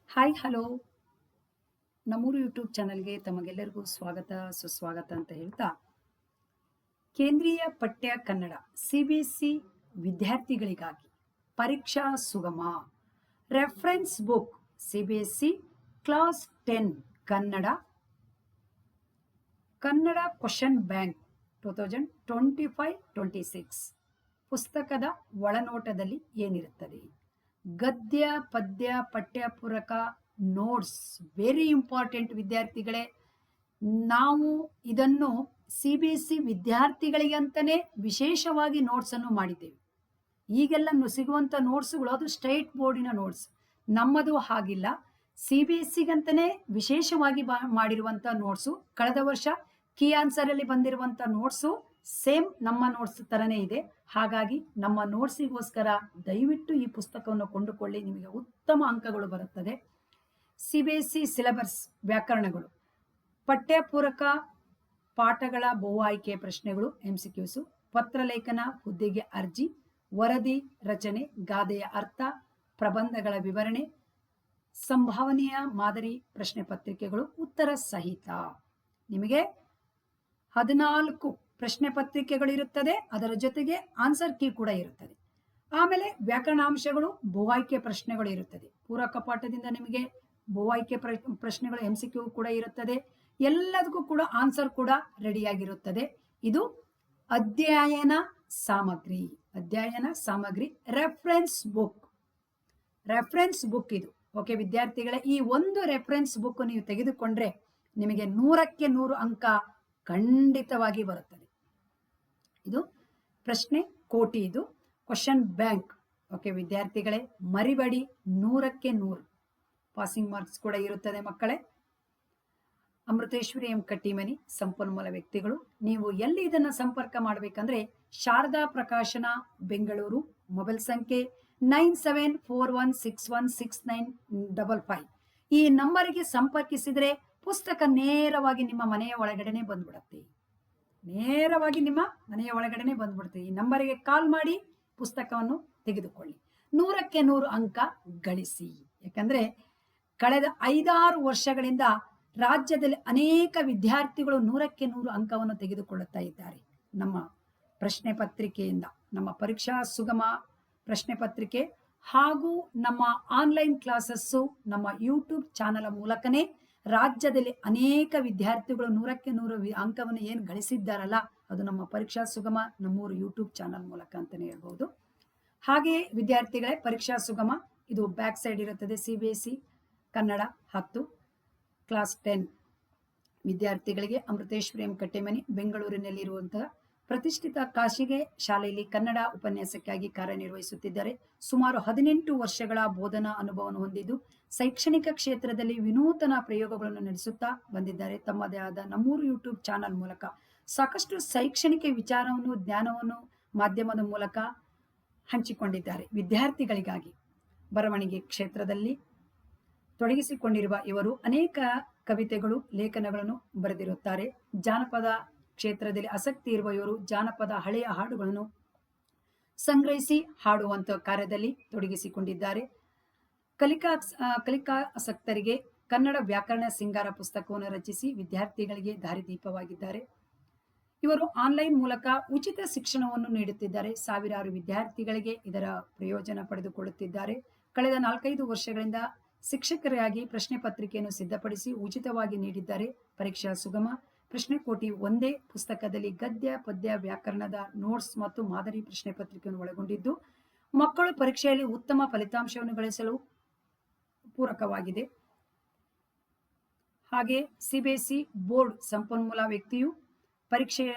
Hi hello ನಮ್ಮೂರು YouTube ಚಾನಲ್ಗೆ ತಮಗೆಲ್ಲರಿಗೂ ಸ್ವಾಗತ ಸುಸ್ವಾಗತ ಅಂತ ಹೇಳ್ತಾ ಕೇಂದ್ರೀಯ ಪಠ್ಯ ಕನ್ನಡ ಸಿಬಿಎಸ್ಇ ವಿದ್ಯಾರ್ಥಿಗಳಿಗಾಗಿ ಪರೀಕ್ಷಾ ಸುಗಮ reference book CBSE class 10 Kannada Kannada question bank 2025-26 ಪುಸ್ತಕದ ಒಳನೋಟದಲ್ಲಿ ಏನಿರುತ್ತದೆ? ಗದ್ಯ ಪದ್ಯ ಪಠ್ಯಪೂರಕ ನೋಟ್ಸ್ ವೆರಿ ಇಂಪಾರ್ಟೆಂಟ್ ವಿದ್ಯಾರ್ಥಿಗಳೇ. ನಾವು ಇದನ್ನು ಸಿಬಿಎಸ್ಇ ವಿದ್ಯಾರ್ಥಿಗಳಿಗೆ ಅಂತಾನೆ ವಿಶೇಷವಾಗಿ ನೋಟ್ಸ್ ಅನ್ನು ಮಾಡಿದ್ದೇವೆ. ಈಗೆಲ್ಲ ಸಿಗುವಂತ ನೋಟ್ಸ್ಗಳು ಅದು ಸ್ಟೇಟ್ ಬೋರ್ಡಿನ ನೋಟ್ಸ್. ನಮ್ಮದು ಹಾಗಿಲ್ಲ, ಸಿಬಿಎಸ್ಇಗಂತಾನೆ ವಿಶೇಷವಾಗಿ ಮಾಡಿರುವಂತ ನೋಟ್ಸು. ಕಳೆದ ವರ್ಷ ಕೀ ಆನ್ಸರ್ ಅಲ್ಲಿ ಬಂದಿರುವಂತ ನೋಟ್ಸು ಸೇಮ್ ನಮ್ಮ ನೋಟ್ಸ್ ತರನೇ ಇದೆ. ಹಾಗಾಗಿ ನಮ್ಮ ನೋಟ್ಸಿಗೋಸ್ಕರ ದಯವಿಟ್ಟು ಈ ಪುಸ್ತಕವನ್ನು ಕೊಂಡುಕೊಳ್ಳಿ, ನಿಮಗೆ ಉತ್ತಮ ಅಂಕಗಳು ಬರುತ್ತದೆ. ಸಿಬಿಎಸ್ಇ ಸಿಲೆಬಸ್ ವ್ಯಾಕರಣಗಳು, ಪಠ್ಯಪೂರಕ ಪಾಠಗಳ ಬಹು ಆಯ್ಕೆ ಪ್ರಶ್ನೆಗಳು ಎಂಸಿಕ್ಯೂಸು, ಪತ್ರಲೇಖನ ಹುದ್ದೆಗೆ ಅರ್ಜಿ, ವರದಿ ರಚನೆ, ಗಾದೆಯ ಅರ್ಥ, ಪ್ರಬಂಧಗಳ ವಿವರಣೆ, ಸಂಭಾವನೆಯ ಮಾದರಿ ಪ್ರಶ್ನೆ ಪತ್ರಿಕೆಗಳು ಉತ್ತರ ಸಹಿತ. ನಿಮಗೆ 14 ಪ್ರಶ್ನೆ ಪತ್ರಿಕೆಗಳು ಇರುತ್ತದೆ, ಅದರ ಜೊತೆಗೆ ಆನ್ಸರ್ ಕೀ ಕೂಡ ಇರುತ್ತದೆ. ಆಮೇಲೆ ವ್ಯಾಕರಣಾಂಶಗಳು, ಬಹು ಆಯ್ಕೆ ಪ್ರಶ್ನೆಗಳು ಇರುತ್ತದೆ. ಪೂರಕ ಪಾಠದಿಂದ ನಿಮಗೆ ಬಹು ಆಯ್ಕೆ ಪ್ರಶ್ನೆಗಳು ಎಂಸಿಕ್ಯೂ ಕೂಡ ಇರುತ್ತದೆ. ಎಲ್ಲದಕ್ಕೂ ಕೂಡ ಆನ್ಸರ್ ಕೂಡ ರೆಡಿಯಾಗಿರುತ್ತದೆ. ಇದು ಅಧ್ಯಯನ ಸಾಮಗ್ರಿ ರೆಫರೆನ್ಸ್ ಬುಕ್ ಇದು. ಓಕೆ ವಿದ್ಯಾರ್ಥಿಗಳೇ, ಈ ಒಂದು ರೆಫರೆನ್ಸ್ ಬುಕ್ ನೀವು ತೆಗೆದುಕೊಂಡ್ರೆ ನಿಮಗೆ 100ಕ್ಕೆ 100 ಅಂಕ ಖಂಡಿತವಾಗಿ ಬರುತ್ತದೆ. ಇದು ಪ್ರಶ್ನೆ ಕೋಟಿ, ಇದು ಕ್ವಶನ್ ಬ್ಯಾಂಕ್. ಓಕೆ ವಿದ್ಯಾರ್ಥಿಗಳೇ, ಮರಿಬೇಡಿ, 100ಕ್ಕೆ 100 ಪಾಸಿಂಗ್ ಮಾರ್ಕ್ಸ್ ಕೂಡ ಇರುತ್ತದೆ ಮಕ್ಕಳೇ. ಅಮೃತೇಶ್ವರಿ ಎಂ ಕಟ್ಟಿಮನಿ ಸಂಪನ್ಮೂಲ ವ್ಯಕ್ತಿಗಳು. ನೀವು ಎಲ್ಲಿ ಇದನ್ನ ಸಂಪರ್ಕ ಮಾಡಬೇಕಂದ್ರೆ ಶಾರದಾ ಪ್ರಕಾಶನ ಬೆಂಗಳೂರು, ಮೊಬೈಲ್ ಸಂಖ್ಯೆ 9741616955. ಈ ನಂಬರಿಗೆ ಸಂಪರ್ಕಿಸಿದ್ರೆ ಪುಸ್ತಕ ನೇರವಾಗಿ ನಿಮ್ಮ ಮನೆಯ ಒಳಗಡೆನೆ ಬಂದ್ಬಿಡುತ್ತೆ. ಈ ನಂಬರಿಗೆ ಕಾಲ್ ಮಾಡಿ ಪುಸ್ತಕವನ್ನು ತೆಗೆದುಕೊಳ್ಳಿ. 100ಕ್ಕೆ 100 ಅಂಕ ಗಳಿಸಿ. ಯಾಕಂದ್ರೆ ಕಳೆದ 5-6 ವರ್ಷಗಳಿಂದ ರಾಜ್ಯದಲ್ಲಿ ಅನೇಕ ವಿದ್ಯಾರ್ಥಿಗಳು 100ಕ್ಕೆ 100 ಅಂಕವನ್ನು ತೆಗೆದುಕೊಳ್ಳುತ್ತಾ ಇದ್ದಾರೆ. ನಮ್ಮ ಪ್ರಶ್ನೆ ಪತ್ರಿಕೆಯಿಂದ, ನಮ್ಮ ಪರೀಕ್ಷಾ ಸುಗಮ ಪ್ರಶ್ನೆ ಪತ್ರಿಕೆ ಹಾಗೂ ನಮ್ಮ ಆನ್ಲೈನ್ ಕ್ಲಾಸಸ್ಸು, ನಮ್ಮ ಯೂಟ್ಯೂಬ್ ಚಾನಲ್ ಮೂಲಕನೇ ರಾಜ್ಯದಲ್ಲಿ ಅನೇಕ ವಿದ್ಯಾರ್ಥಿಗಳು 100ಕ್ಕೆ 100 ಅಂಕವನ್ನು ಏನು ಗಳಿಸಿದ್ದಾರಲ್ಲ, ಅದು ನಮ್ಮ ಪರೀಕ್ಷಾ ಸುಗಮ ನಮ್ಮೂರು ಯೂಟ್ಯೂಬ್ ಚಾನಲ್ ಮೂಲಕ ಅಂತಾನೆ ಹೇಳ್ಬಹುದು. ಹಾಗೆಯೇ ವಿದ್ಯಾರ್ಥಿಗಳೇ, ಪರೀಕ್ಷಾ ಸುಗಮ ಇದು ಬ್ಯಾಕ್ ಸೈಡ್ ಇರುತ್ತದೆ. ಸಿಬಿಎಸ್ಇ ಕನ್ನಡ 10 ಕ್ಲಾಸ್ 10 ವಿದ್ಯಾರ್ಥಿಗಳಿಗೆ ಅಮೃತೇಶ್ವರಿ ಎಂ ಕಟ್ಟೆಮನಿ ಬೆಂಗಳೂರಿನಲ್ಲಿರುವಂತಹ ಪ್ರತಿಷ್ಠಿತ ಖಾಸಗಿ ಶಾಲೆಯಲ್ಲಿ ಕನ್ನಡ ಉಪನ್ಯಾಸಕ್ಕಾಗಿ ಕಾರ್ಯನಿರ್ವಹಿಸುತ್ತಿದ್ದಾರೆ. ಸುಮಾರು 18 ವರ್ಷಗಳ ಬೋಧನಾ ಅನುಭವವನ್ನು ಹೊಂದಿದ್ದು ಶೈಕ್ಷಣಿಕ ಕ್ಷೇತ್ರದಲ್ಲಿ ವಿನೂತನ ಪ್ರಯೋಗಗಳನ್ನು ನಡೆಸುತ್ತಾ ಬಂದಿದ್ದಾರೆ. ತಮ್ಮದೇ ಆದ ನಮ್ಮೂರು ಯೂಟ್ಯೂಬ್ ಚಾನಲ್ ಮೂಲಕ ಸಾಕಷ್ಟು ಶೈಕ್ಷಣಿಕ ವಿಚಾರವನ್ನು, ಜ್ಞಾನವನ್ನು ಮಾಧ್ಯಮದ ಮೂಲಕ ಹಂಚಿಕೊಂಡಿದ್ದಾರೆ. ವಿದ್ಯಾರ್ಥಿಗಳಿಗಾಗಿ ಬರವಣಿಗೆ ಕ್ಷೇತ್ರದಲ್ಲಿ ತೊಡಗಿಸಿಕೊಂಡಿರುವ ಇವರು ಅನೇಕ ಕವಿತೆಗಳು, ಲೇಖನಗಳನ್ನು ಬರೆದಿರುತ್ತಾರೆ. ಜಾನಪದ ಕ್ಷೇತ್ರದಲ್ಲಿ ಆಸಕ್ತಿ ಇರುವ ಇವರು ಜಾನಪದ ಹಳೆಯ ಹಾಡುಗಳನ್ನು ಸಂಗ್ರಹಿಸಿ ಹಾಡುವಂತ ಕಾರ್ಯದಲ್ಲಿ ತೊಡಗಿಸಿಕೊಂಡಿದ್ದಾರೆ. ಕಲಿಕಾಸಕ್ತರಿಗೆ ಕನ್ನಡ ವ್ಯಾಕರಣ ಸಿಂಗಾರ ಪುಸ್ತಕವನ್ನು ರಚಿಸಿ ವಿದ್ಯಾರ್ಥಿಗಳಿಗೆ ದಾರಿದೀಪವಾಗಿದ್ದಾರೆ. ಇವರು ಆನ್ಲೈನ್ ಮೂಲಕ ಉಚಿತ ಶಿಕ್ಷಣವನ್ನು ನೀಡುತ್ತಿದ್ದಾರೆ. ಸಾವಿರಾರು ವಿದ್ಯಾರ್ಥಿಗಳಿಗೆ ಇದರ ಪ್ರಯೋಜನ ಪಡೆದುಕೊಳ್ಳುತ್ತಿದ್ದಾರೆ. ಕಳೆದ 4-5 ವರ್ಷಗಳಿಂದ ಶಿಕ್ಷಕರಾಗಿ ಪ್ರಶ್ನೆ ಪತ್ರಿಕೆಯನ್ನು ಸಿದ್ಧಪಡಿಸಿ ಉಚಿತವಾಗಿ ನೀಡಿದ್ದಾರೆ. ಪರೀಕ್ಷಾ ಸುಗಮ ಪ್ರಶ್ನೆ ಕೋಟಿ ಒಂದೇ ಪುಸ್ತಕದಲ್ಲಿ ಗದ್ಯ ಪದ್ಯ ವ್ಯಾಕರಣದ ನೋಟ್ಸ್ ಮತ್ತು ಮಾದರಿ ಪ್ರಶ್ನೆ ಪತ್ರಿಕೆಯನ್ನು ಒಳಗೊಂಡಿದ್ದು ಮಕ್ಕಳು ಪರೀಕ್ಷೆಯಲ್ಲಿ ಉತ್ತಮ ಫಲಿತಾಂಶವನ್ನು ಗಳಿಸಲು ಪೂರಕವಾಗಿದೆ. ಹಾಗೆ ಸಿಬಿಎಸ್ಇ ಬೋರ್ಡ್ ಸಂಪನ್ಮೂಲ ವ್ಯಕ್ತಿಯು ಪರೀಕ್ಷೆಯ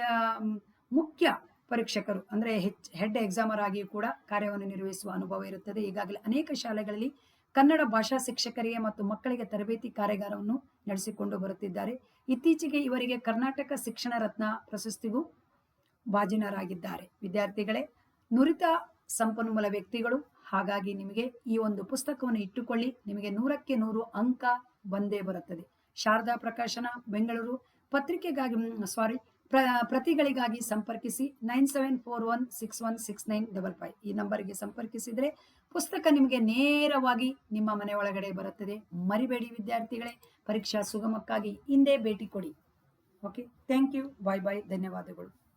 ಮುಖ್ಯ ಪರೀಕ್ಷಕರು ಅಂದ್ರೆ ಹೆಡ್ ಎಕ್ಸಾಮರ್ ಆಗಿ ಕೂಡ ಕಾರ್ಯವನ್ನು ನಿರ್ವಹಿಸುವ ಅನುಭವ ಇರುತ್ತದೆ. ಈಗಾಗಲೇ ಅನೇಕ ಶಾಲೆಗಳಲ್ಲಿ ಕನ್ನಡ ಭಾಷಾ ಶಿಕ್ಷಕರಿಗೆ ಮತ್ತು ಮಕ್ಕಳಿಗೆ ತರಬೇತಿ ಕಾರ್ಯಾಗಾರವನ್ನು ನಡೆಸಿಕೊಂಡು ಬರುತ್ತಿದ್ದಾರೆ. ಇತ್ತೀಚೆಗೆ ಇವರಿಗೆ ಕರ್ನಾಟಕ ಶಿಕ್ಷಣ ರತ್ನ ಪ್ರಶಸ್ತಿಗೂ ಭಾಜನರಾಗಿದ್ದಾರೆ. ವಿದ್ಯಾರ್ಥಿಗಳೇ, ನುರಿತ ಸಂಪನ್ಮೂಲ ವ್ಯಕ್ತಿಗಳು. ಹಾಗಾಗಿ ನಿಮಗೆ ಈ ಒಂದು ಪುಸ್ತಕವನ್ನು ಇಟ್ಟುಕೊಳ್ಳಿ, ನಿಮಗೆ 100ಕ್ಕೆ 100 ಅಂಕ ಬಂದೇ ಬರುತ್ತದೆ. ಶಾರದಾ ಪ್ರಕಾಶನ ಬೆಂಗಳೂರು ಪ್ರತಿಗಳಿಗಾಗಿ ಸಂಪರ್ಕಿಸಿ 9741616955 ಈ ನಂಬರ್ಗೆ ಸಂಪರ್ಕಿಸಿದರೆ ಪುಸ್ತಕ ನಿಮಗೆ ನೇರವಾಗಿ ನಿಮ್ಮ ಮನೆ ಒಳಗಡೆ ಬರುತ್ತದೆ. ಮರಿಬೇಡಿ ವಿದ್ಯಾರ್ಥಿಗಳೇ, ಪರೀಕ್ಷಾ ಸುಗಮಕ್ಕಾಗಿ ಹಿಂದೆ ಭೇಟಿ ಕೊಡಿ. ಓಕೆ, ಥ್ಯಾಂಕ್ ಯು, ಬಾಯ್ ಬಾಯ್, ಧನ್ಯವಾದಗಳು.